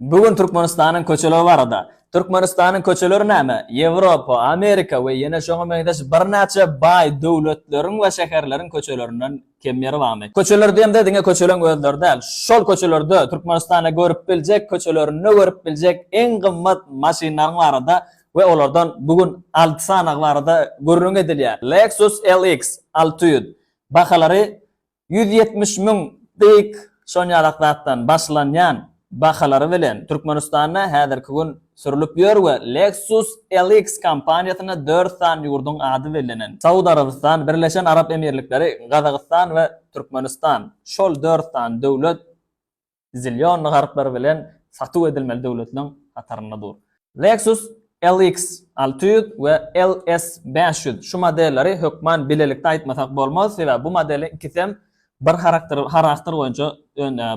Bugün Türkmenistan'ın köçeleri var da. Türkmenistan'ın köçeleri näme? Yevropa, Amerika we ýene şoňa meňdeş bir näçe baý döwletleriň we şäherleriň köçelerinden kemleri barmy? Köçeler diýende diňe köçeleň özleri däl. Şol köçelerde Türkmenistana görüp biljek, köçelerini görüp biljek en gymmat maşinalaryň barada we olardan bugün 6 sanagy barada görüň edilýär. Lexus LX 600 bahalary 170 000 dik şoňalakdan başlanýan bahaları bilen Türkmenistan'a häzirki gün sürülüp ýör we Lexus LX kampaniýasyna 4 san ýurdun ady belenen. Saudi Arabistan, Birleşen Arap Emirlikleri, Gazakistan we Türkmenistan şol 4 san döwlet zillion garplar bilen satuw edilmeli döwletiniň hataryndadyr. Lexus LX 600 we LS 500 şu modelleri hökman bilelikde aýtmasak bolmaz we bu modeli ikisem bir karakter boyunca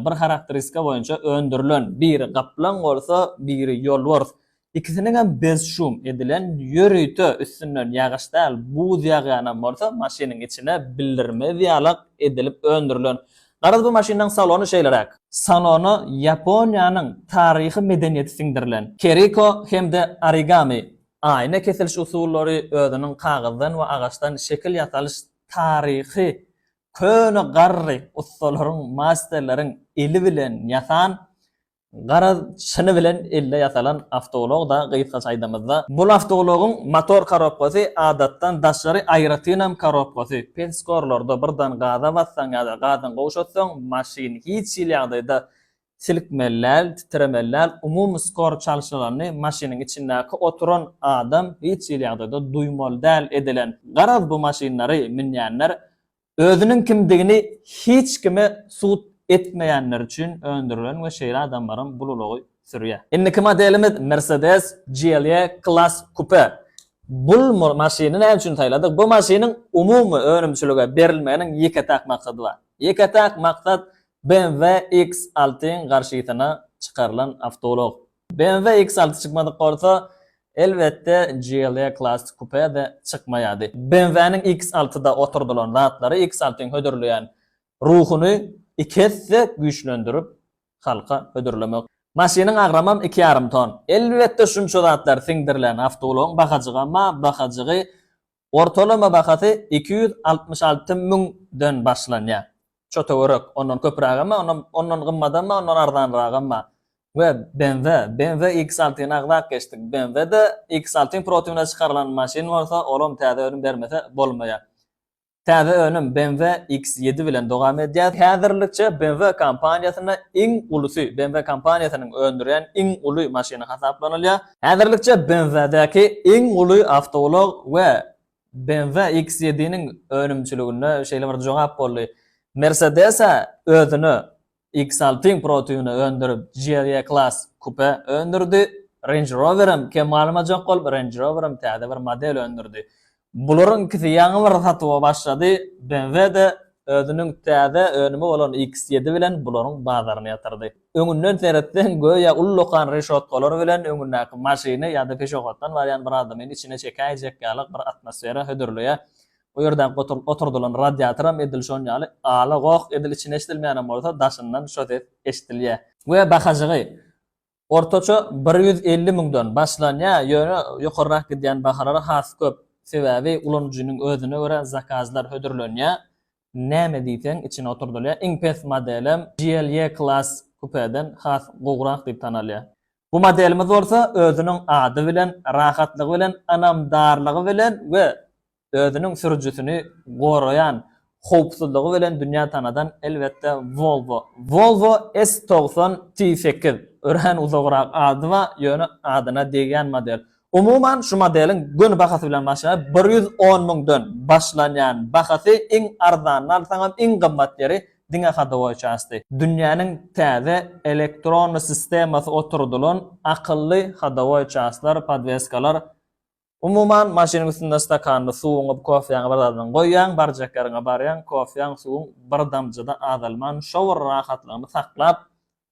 bir karakteristika boyunca öndürülen biri gaplan bolsa biri ýolbars ikisinin hem bezşum edilen ýörüýte üstünden ýagaşdal bu ýagana bolsa maşynyň içine bildirme diýalyk edilip öndürülen. Garaz bu maşynyň salonu şeýlerak. Salonu Ýaponiýanyň taryhy medeniýeti siňdirilen. Keriko hemde origami aýna kesiliş usullary özüniň kagazdan we agaçdan şekil ýasalyş taryhy köne garry ustalaryň, masterlaryň eli bilen ýasan, garaz şyny bilen elle ýasalan avtolog da gyýyka saýdamyzda. Bu avtologyň motor korobkasy adatdan daşary aerodinam korobkasy. Penskorlarda birden gaza bassaň ýa-da gazyň gowşatsaň, maşyn hiç ýagdaýda silikmeler, titremeler, umum skor çalışmalarını maşynyň içindäki oturan adam hiç ýagdaýda duýmaly däl edilen. Garaz bu maşynlary minýänler özünün kimdigini hiç kime suut etmeyenler için öndürülen ve şehir adamların bululuğu sürüyor. İnniki modelimiz Mercedes GLE Class Coupe. Bu maşini ne için tayladık? Bu maşinin umumy önümçülüge berilmeyenin ýeketak maksady var. Ýeketak maksat BMW X6'ın garşytyna çıkarılan avtolog. BMW X6 çıkmadık bolsa elbette GLE Class Coupe de çıkmaýady. BMW'nin X6'da oturdulan rahatlary X6'ın hödürleyen ruhuny ikisi güýçlendirip halka hödürlemek. Maşynyň agramam 2,5 ton. Elbette şunça rahatlar siňdirilen avtologyň bakaçygy ortalama bakasy 266 000'den başlanýar. Çotowrak ondan köprägemi, ondan gymmadamy, ondan ardanragamy. Ve BMW X6'ýa agzak geçdik. BMW'de X6'ın prototypuna çıkarılan maşin varsa olam täze önüm bermese bolmaýar. Täze önüm BMW X7 bilen dogam edýär. Häzirlikçe BMW kampaniýasyna iň ulusy, BMW kampaniýasynyň öndürýän iň uly maşyny hasaplanylýar. Häzirlikçe BMW'däki iň uly avtolog we BMW X7'niň önümçiligine şeýle bir jogap boldy. Mercedes özüni X6'ın prototypuna öndürüp GLE Class Coupe öndürdi. Range Rover'ım kemalima jok bolup Range Rover'ım täze bir model öndürdi. Bularyň ikisi ýaňy bir satwa başlady. BMW de özüniň täze önüme bolan X7 bilen bularyň bazaryny ýatyrdy. Öňünden seretden goýa ullukan reşotkalar bilen öňündäki maşyny ýa-da peşogatdan barýan bir adamyň içine çekäjek ýalyk bir atmosfera hödürlüýär. O ýerden oturdulan radiatoram edilşon ýaly ala gok edil içine eşdilmeýän bolsa daşyndan şotet eşdilýär. We bahajagy ortaça 150 000'dan başlanýar, ýöne ýokarrak gidýän bahalary has köp. Sebäbi ulanjynyň özüne görä zakazlar hödürlenýär. Näme diýsen içine oturdylýar. Iň pes modelim GLE Class Coupe'den has gowrak diýip tanalýar. Bu modelimiz bolsa özüniň ady bilen, rahatlygy bilen, anamdarlygy bilen we özüniň sürüjüsini gorayan howpsuzlygy bilen dünýä tanadan elbette Volvo S90 T8 ören uzagrak ady we ýöne adyna degen model. Umuman şu modelin gün bahasy bilen başlanýar 110 000'dan başlanýan bahasy iň arzan alsaňam iň gymmat ýeri diňe hadawa çasty. Dünýäniň täze elektron sistemasy oturdulan akylly hadawa çaslar, podveskalar. Umuman maşynyň üstünde stakanly suwuňy, kofeýaňy bir daddan goýýan, barjakaryňa barýan, kofeýaň suwuň bir damjyda azalman, şowr rahatlygyny saklap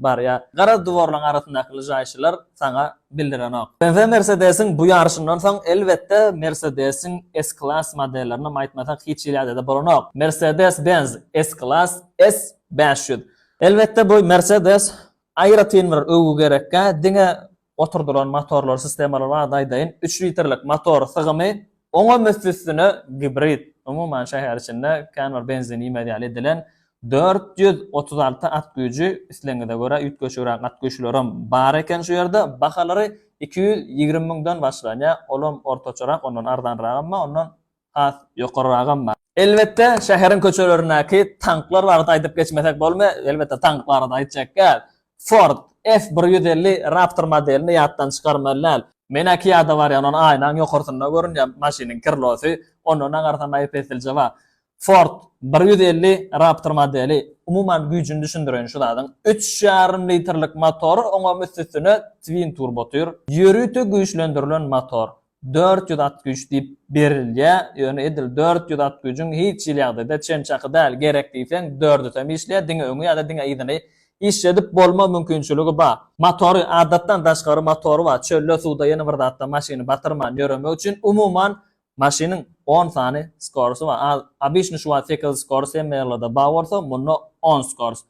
barýar. Gara duwarlaryň arasyndaky jaýşylar saňa bildirenok. BMW Mercedes'iň bu ýarşyndan soň elbette Mercedes'iň S-Class modellerini aýtmasak hiç ýerde bolanok. Mercedes-Benz S-Class S500. Elbette bu Mercedes Ayrıtın var öwü gerekkä diňe oturdulan motorlar sistemalar var daýdaýyn 3 litrlik motor sygamy oňa müstesine hibrid umuman şäher içinde kanal benzin ýemeli edilen 436 at güýji isleňige görä ýetgeşýär at güýçlerim bar eken şu ýerde bahalary 220 000dan başlanýar olam ortaçarak ondan ardanragy amma ondan az ýokarragy amma. Elbetde şäheriň köçelerindäki tanklar barada aýdyp geçmesek bolma, elbetde tanklar da aýtjakka Ford F150 Raptor modelini ýatdan çykarmalar. Menäki ýada bar ýa-ni aýnan ýokarsyna görünýär maşynyň kirlosy, ondan aňartan aýpetdilje bar. Ford 150 Raptor modeli umuman güýjüni düşündiren şu zadyň 3,5 litrlik motor oňa müstesine twin turbo tyr, ýörüte güýçlendirilen motor. 400 at güýç diýip berilýär. Ýöne edil 400 at güýjüň hiç ýylagda çençaky däl gerek diýsen 400 işleýär diňe öňe ýa-da diňe ýygyny iş edip bolma mümkinçiligi bar. Motory adatdan daşgary motory bar. Çölle suwda ýene bir zatda maşyny batyrman ýöremek üçin umuman maşynyň 10 sany skorsy bar. Обычно şu 8 skors emellerde bar bolsa, muny 10 skors.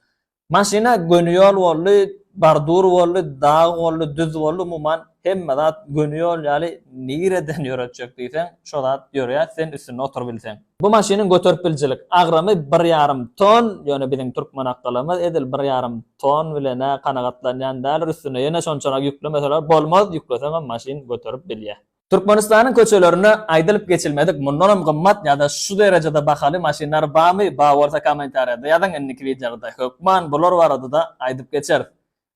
Maşyna gönüýol bolly, bardur bolly, dağ bolly, düz bolly umuman hemme zat gönüýol ýaly nireden ýöretjek diýsen, şo zat ýöreýär, sen üstüne oturup bilsen. Bu maşynyň göterip biljilik agramy 1,5 ton, ýöne biziň türkmen akkalamy edil 1,5 ton bilene kanagatlanýan däl üstüne ýene şonçarak ýüklemeseler bolmaz, ýükleseň maşyn göterip bilýär. Türkmenistanyň köçelerini aýdylyp geçilmedik. Mundan hem gymmat ýa-da şu derejede bahaly maşynlar barmy? Bar bolsa kommentariýada ýazan enniki videoda. Hökman bular barada da aýdyp geçer.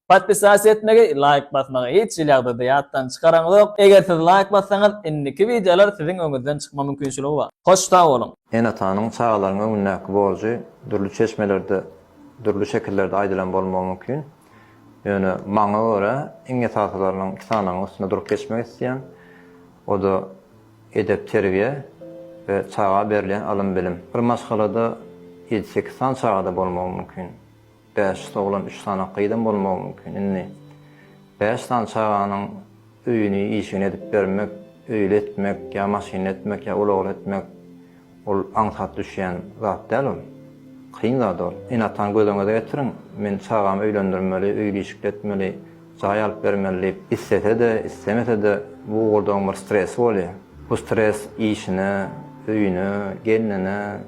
Podpisasiya etmege, like basmagy hiç ýylagda ýatdan çykaraňyz. Eger siz like bassaňyz enniki videolar siziň öňüňizden çykma mümkinçiligi bar. Hoşta bolun. Enatanyň çağalaryň öňündäki boljy dürli çeşmelerde, dürli şekillerde aýdylan bolmagy mümkin. Ýöne maňa görä iň esaslylarynyň sanagyň üstüne durup geçmek isleýän o da edep terbiýe we çağa berilen alym bilim. Bir maşgalada 7-8 san çağda bolmagy mümkin. 5 soğulan 3 sana qydan bolmagy mümkin. Indi 5 san çağanyň öýüni işini edip bermek, öýletmek, ýa maşyn etmek, ýa ulagly etmek ol aňsat düşýän zat däl ol. Kıyın zat ol. Enatan gözüňe getirin. Men çağamy öýlendirmeli, öýleşikletmeli, çay alyp bermeli. İstese de, istemese de bu goldan bir stres bolýar. Bu stres işine, öýüne, gelinine,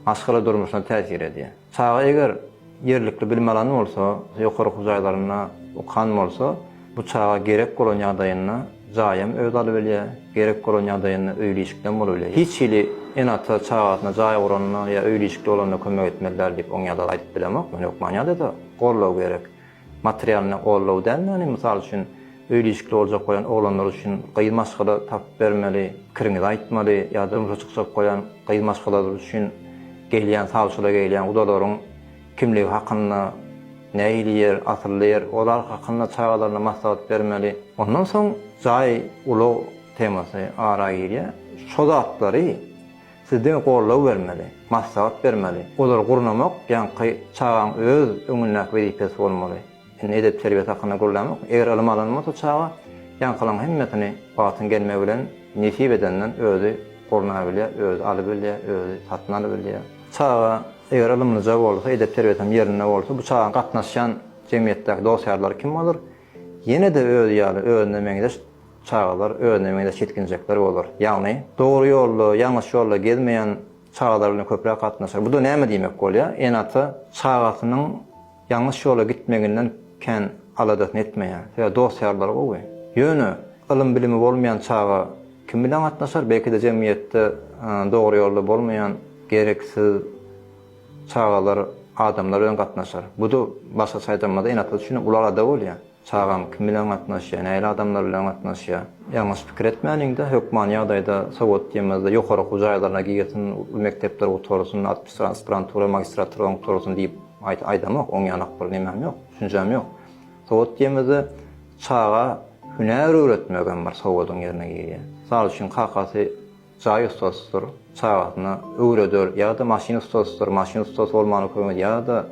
aşgaly durmuşyna täsir edýär. Çağa eger yerlikli bilmelany bolsa, ýokary hujaýlaryna ukan bolsa, bu çağa gerek bolan ýagdaýyna jaýam öz alyp bilýär, gerek bolan ýagdaýyna öýleşikden bolup bilýär. Hiç ýyly enata çağatyna jaý oranna ýa öýleşikli olanyna kömek etmeliler diýip oň ýagdaýda aýdyp bilemek. Mene okmanýada da gollaw gerek. Materialyny gollaw däl, mysal üçin öýleşikli boljak goýan oglanlar üçin gıymaşgala tap bermeli, kiriňizi aýtmaly ýa-da umsa çykjak goýan gıymaşgalar üçin gelýän, salşyla gelýän udalaryň kimligi hakyna näýilýär, asyllyar, olar hakyna çağalaryna maslahat bermeli. Ondan soň jaý ulaw temasy ara gelýär. Şo zatlary sizden gollaw bermeli, maslahat bermeli. Olar gurnamak, ýa-ni çağaň öz öňündäki wezipesi bolmaly. Edep terbiýet hakyna gurulamak, eger alym alanmasa çağa, ýankylaryň hemmetini batyn gelme bilen nesip edenden özü guruna bilýär, özü alyp bilýär, özü satyn alyp bilýär. Çağa eger alymlyja bolsa, edep terbiýet hem ýerinde bolsa, bu çağa gatnaşan jemgyýetdäki dosýarlar kim bolar? Ýene de öz ýaly, özüne meňdeş çağalar, özüne meňdeş ýetkinjekler bolar. Ýagny dogry ýolda, ýalňyş ýolda gezmeýän çağalar bilen köpräk gatnaşar. Bu da näme diýmek bolýar? Enata çağasynyň ýalňyş ýola gitmeginden kän aladatyn etmeýär. Ýa dosýarlar gowy. Ýöne ilm bilimi bolmaýan çağa kim bilen gatnaşar? Belki de jemgyýetde dogry ýolda bolmaýan gereksiz çağalar adamlar bilen gatnaşar. Bu da başga saýdamada enata üçin ular da bolýar. Çağam kim bilen gatnaşýar, näil adamlar bilen gatnaşýar. Ýalňyş pikir etmäňinde hökman ýagdaýda Sowet ýemezde ýokary hujaýlaryna giýetin mekdepler otursun, aspirantura, magistratura otursun diýip aýdamak, oň ýanak bir nemem ýok, düşünjem ýok. Sowet ýemezde çağa hüner öwretmegen bar Sowet'ň ýerine giýýär. Sal üçin kakasy jaý ustasydyr, çağatyny öwreder, ýa-da maşyn ustasydyr, maşyn ustasy bolmany kömek ýa-da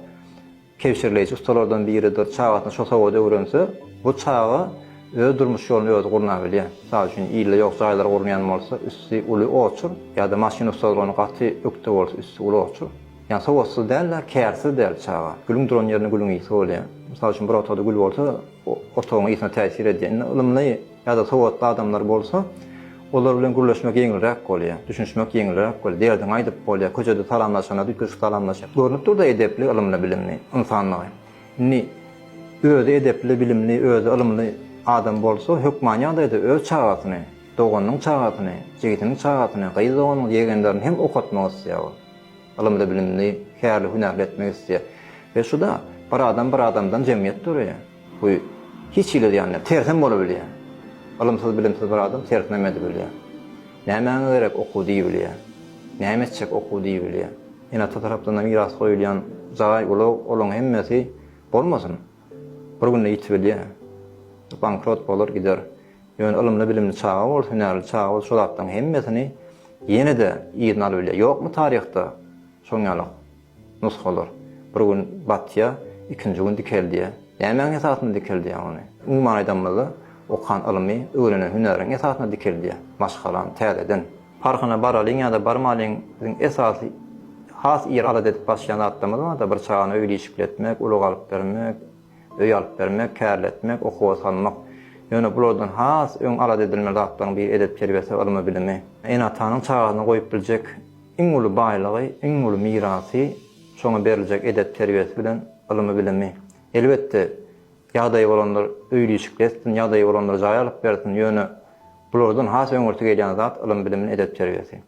kevşirleýici ustalardan biridir. Çağatyny şo Sowet'e öwrense, bu çağa öz durmuş ýoluny öz gurna bilýär. Sal üçin ýyly ýok jaýlar gurnaýan bolsa, üstü uly oçur, ýa-da maşyn ustasynyň gaty ökte bolsa, üstü uly oçur. Yani sowatsız däller, kärsiz däl çağa. Gülüň duran ýerine gülüň ýygy bolýar. Mysal üçin bir otoda gül bolsa, o otogyň ýygyna täsir edýän ılymly ýa-da sowatly adamlar bolsa, olar bilen gürleşmek ýeňilrek bolýar, düşünmek ýeňilrek bolýar. Derdiň aýdyp bolýar, köçede salamlaşana, düküş salamlaşap. Görnüp durda edepli, ılymly, bilimli insanlygy. Ni özü edepli, bilimli, özü ılymly adam bolsa, hökmanýa da öz çağatyny, doganyň çağatyny, jigitiniň çağatyny, gyzanyň ýegenlerini hem okutmak isleýär. Ilymly, bilimli, häýärli hünärli etmek isleýär. Ve şu da bir adamdan jemgyýet durýar. Bu hiç ile diýenler tersen bola bilýär. Ilymsyz, bilimsiz bir adam tersinmedi bilýär. Näme gerek okudy bilýär. Näme etjek okudy bilýär. Ina tarapdan miras goýulýan jaý olaň hemmesi bolmasyn. Bir günde ýitip bilýär. Bankrot bolar gider. Ýöne ılymly, bilimli çağa bolsa, hünärli çağa bolsa, şolapdan hemmesini ýene-de ýygyny alyp bilýär. Ýokmy taryhda şoňalyk nusxalar. Bir gün batýa, ikinji gün dikeldiýär. Näme esasynda dikeldiýär ony. Umman aýdamyzy okan ılmy, öwrenen hünäriň esasynda dikeldiýär. Maşgalan, täzeden. Parkyna baralyň ýa-da barmalyň esasy has ýer alad edip başlayan atlamada da bir çağını öýleşikletmek, ulug alyp bermek, öý alyp bermek, kärletmek, okuwa salmak. Ýöne bulardan has öň alad edilmeli zatlaryň bir edep terbiyesi ılmy bilimi. En atanyň çağını goýup biljek iň uly baýlygy, iň uly mirasy şoňa beriljek edep terbiyesi bilen ılmy bilimi. Elbetde ýagdaý bolanlar öýleşikletsin, ýagdaý bolanlar jaý alyp bersin. Ýöne bulardan has öňürtü gelýän zat ılym bilimini edep terbiyesi.